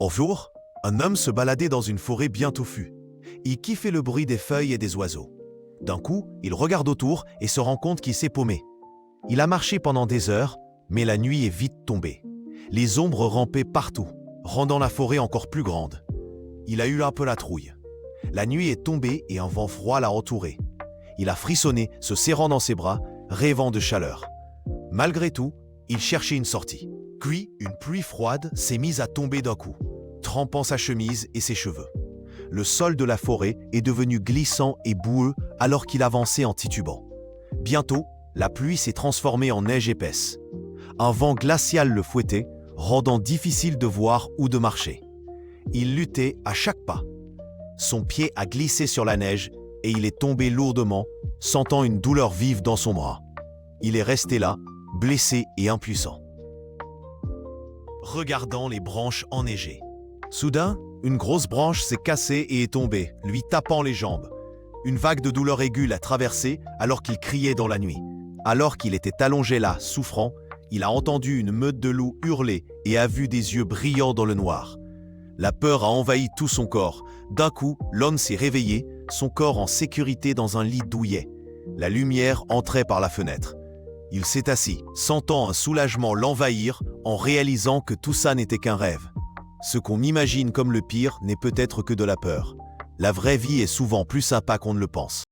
Un jour, un homme se baladait dans une forêt bien touffue. Il kiffait le bruit des feuilles et des oiseaux. D'un coup, il regarde autour et se rend compte qu'il s'est paumé. Il a marché pendant des heures, mais la nuit est vite tombée. Les ombres rampaient partout, rendant la forêt encore plus grande. Il a eu un peu la trouille. La nuit est tombée et un vent froid l'a entouré. Il a frissonné, se serrant dans ses bras, rêvant de chaleur. Malgré tout, il cherchait une sortie. Puis, une pluie froide s'est mise à tomber d'un coup, trempant sa chemise et ses cheveux. Le sol de la forêt est devenu glissant et boueux alors qu'il avançait en titubant. Bientôt, la pluie s'est transformée en neige épaisse. Un vent glacial le fouettait, rendant difficile de voir ou de marcher. Il luttait à chaque pas. Son pied a glissé sur la neige et il est tombé lourdement, sentant une douleur vive dans son bras. Il est resté là, blessé et impuissant, regardant les branches enneigées. Soudain, une grosse branche s'est cassée et est tombée, lui tapant les jambes. Une vague de douleur aiguë l'a traversé alors qu'il criait dans la nuit. Alors qu'il était allongé là, souffrant, il a entendu une meute de loups hurler et a vu des yeux brillants dans le noir. La peur a envahi tout son corps. D'un coup, l'homme s'est réveillé, son corps en sécurité dans un lit douillet. La lumière entrait par la fenêtre. Il s'est assis, sentant un soulagement l'envahir en réalisant que tout ça n'était qu'un rêve. Ce qu'on imagine comme le pire n'est peut-être que de la peur. La vraie vie est souvent plus sympa qu'on ne le pense.